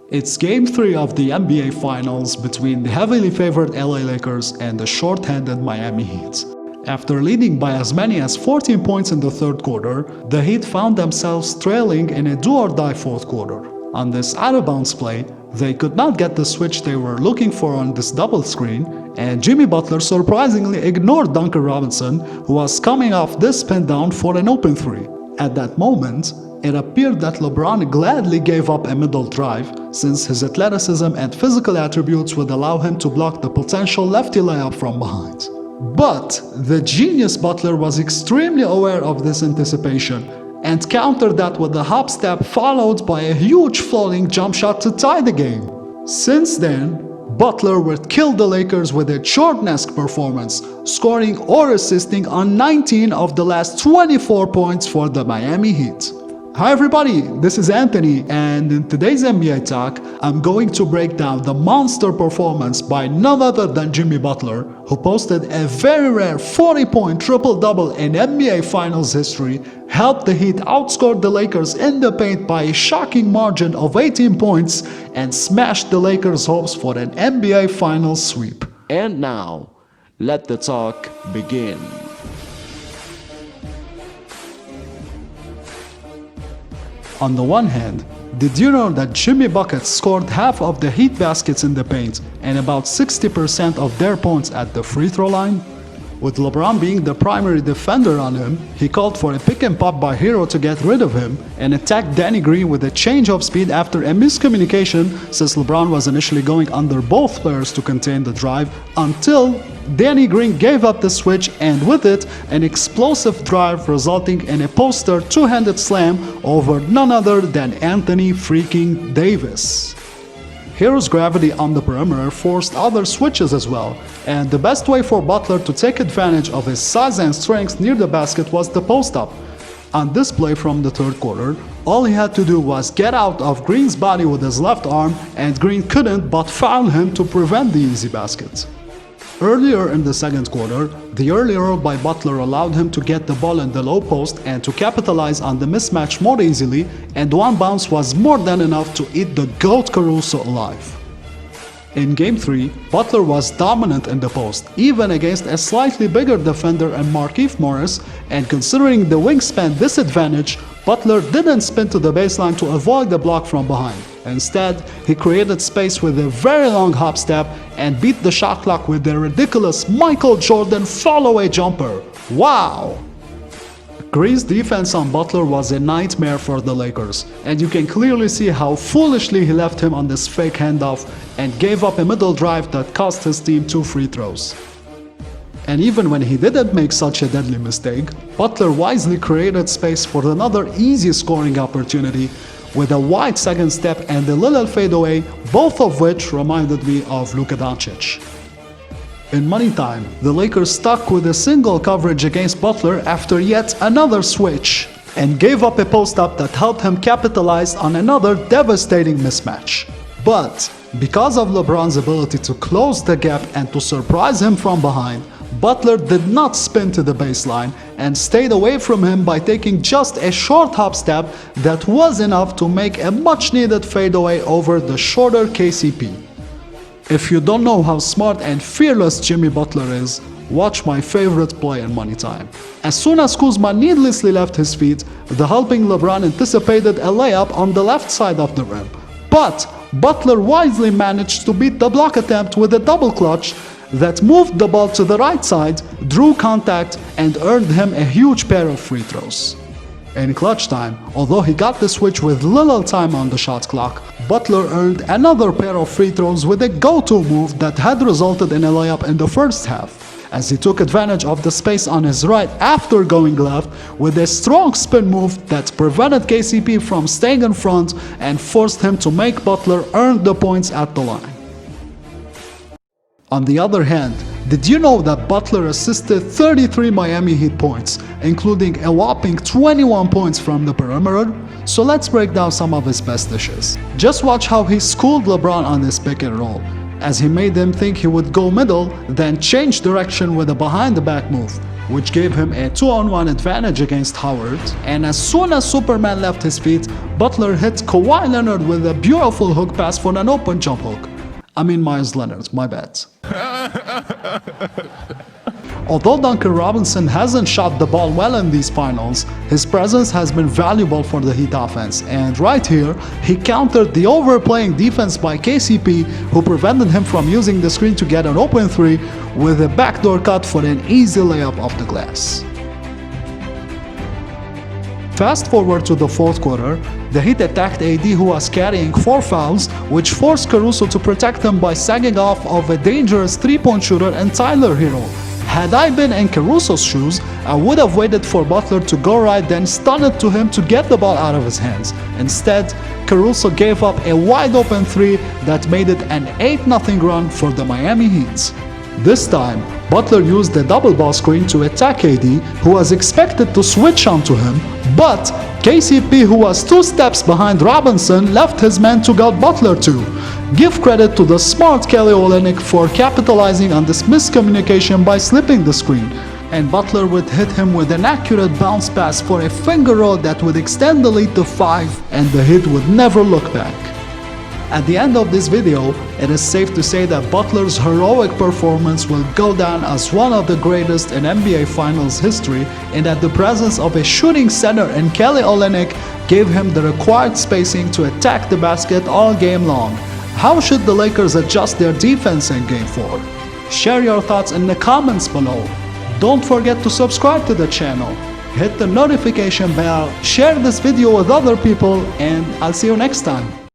It's Game 3 of the NBA Finals between the heavily favored LA Lakers and the short-handed Miami Heat. After leading by as many as 14 points in the third quarter, the Heat found themselves trailing in a do-or-die fourth quarter. On this out-of-bounds play, they could not get the switch they were looking for on this double screen, and Jimmy Butler surprisingly ignored Duncan Robinson, who was coming off this spin down for an open three. At that moment, it appeared that LeBron gladly gave up a middle drive, since his athleticism and physical attributes would allow him to block the potential lefty layup from behind. But the genius Butler was extremely aware of this anticipation and countered that with a hop step followed by a huge floating jump shot to tie the game. Since then, Butler would kill the Lakers with a Jordanesque performance, scoring or assisting on 19 of the last 24 points for the Miami Heat. Hi everybody, this is Anthony, and in today's NBA Talk, I'm going to break down the monster performance by none other than Jimmy Butler, who posted a very rare 40-point triple-double in NBA Finals history, helped the Heat outscore the Lakers in the paint by a shocking margin of 18 points, and smashed the Lakers' hopes for an NBA Finals sweep. And now, let the talk begin. On the one hand, did you know that Jimmy Buckets scored half of the Heat baskets in the paint and about 60% of their points at the free throw line? With LeBron being the primary defender on him, he called for a pick and pop by Hero to get rid of him and attacked Danny Green with a change of speed after a miscommunication, since LeBron was initially going under both players to contain the drive, until Danny Green gave up the switch, and with it, an explosive drive resulting in a poster two-handed slam over none other than Anthony freaking Davis. Hero's gravity on the perimeter forced other switches as well, and the best way for Butler to take advantage of his size and strength near the basket was the post-up. On this play from the third quarter, all he had to do was get out of Green's body with his left arm, and Green couldn't but foul him to prevent the easy basket. Earlier in the second quarter, the early roll by Butler allowed him to get the ball in the low post and to capitalize on the mismatch more easily, and one bounce was more than enough to eat the GOAT Caruso alive. In Game 3, Butler was dominant in the post, even against a slightly bigger defender in Markieff Morris, and considering the wingspan disadvantage, Butler didn't spin to the baseline to avoid the block from behind. Instead, he created space with a very long hop step and beat the shot clock with a ridiculous Michael Jordan fall-away jumper. Wow! Green's defense on Butler was a nightmare for the Lakers, and you can clearly see how foolishly he left him on this fake handoff and gave up a middle drive that cost his team 2 free throws. And even when he didn't make such a deadly mistake, Butler wisely created space for another easy scoring opportunity with a wide second step and a little fadeaway, both of which reminded me of Luka Doncic. In money time, the Lakers stuck with a single coverage against Butler after yet another switch, and gave up a post-up that helped him capitalize on another devastating mismatch. But because of LeBron's ability to close the gap and to surprise him from behind, Butler did not spin to the baseline and stayed away from him by taking just a short hop step that was enough to make a much-needed fadeaway over the shorter KCP. If you don't know how smart and fearless Jimmy Butler is, watch my favorite play in Money Time. As soon as Kuzma needlessly left his feet, the helping LeBron anticipated a layup on the left side of the rim. But Butler wisely managed to beat the block attempt with a double clutch that moved the ball to the right side, drew contact, and earned him a huge pair of free throws. In clutch time, although he got the switch with little time on the shot clock, Butler earned another pair of free throws with a go-to move that had resulted in a layup in the first half, as he took advantage of the space on his right after going left with a strong spin move that prevented KCP from staying in front and forced him to make Butler earn the points at the line. On the other hand, did you know that Butler assisted 33 Miami Heat points, including a whopping 21 points from the perimeter? So let's break down some of his best dishes. Just watch how he schooled LeBron on his pick and roll, as he made him think he would go middle, then change direction with a behind-the-back move. which gave him a 2-on-1 advantage against Howard. And as soon as Superman left his feet, Butler hit Kawhi Leonard with a beautiful hook pass for an open jump hook. I mean Myers Leonard, my bad. Although Duncan Robinson hasn't shot the ball well in these finals, his presence has been valuable for the Heat offense, and right here, he countered the overplaying defense by KCP, who prevented him from using the screen to get an open three with a backdoor cut for an easy layup off the glass. Fast forward to the fourth quarter, the Heat attacked AD, who was carrying 4 fouls, which forced Caruso to protect him by sagging off of a dangerous 3-point shooter and Tyler Hero. Had I been in Caruso's shoes, I would have waited for Butler to go right, then stun it to him to get the ball out of his hands. Instead, Caruso gave up a wide open 3 that made it an 8-0 run for the Miami Heat. This time, Butler used the double ball screen to attack AD, who was expected to switch onto him, but KCP, who was 2 steps behind Robinson, left his man to guard Butler too. Give credit to the smart Kelly Olynyk for capitalizing on this miscommunication by slipping the screen, and Butler would hit him with an accurate bounce pass for a finger roll that would extend the lead to 5, and the Heat would never look back. At the end of this video, it is safe to say that Butler's heroic performance will go down as one of the greatest in NBA Finals history, and that the presence of a shooting center in Kelly Olynyk gave him the required spacing to attack the basket all game long. How should the Lakers adjust their defense in Game 4? Share your thoughts in the comments below. Don't forget to subscribe to the channel, hit the notification bell, share this video with other people, and I'll see you next time.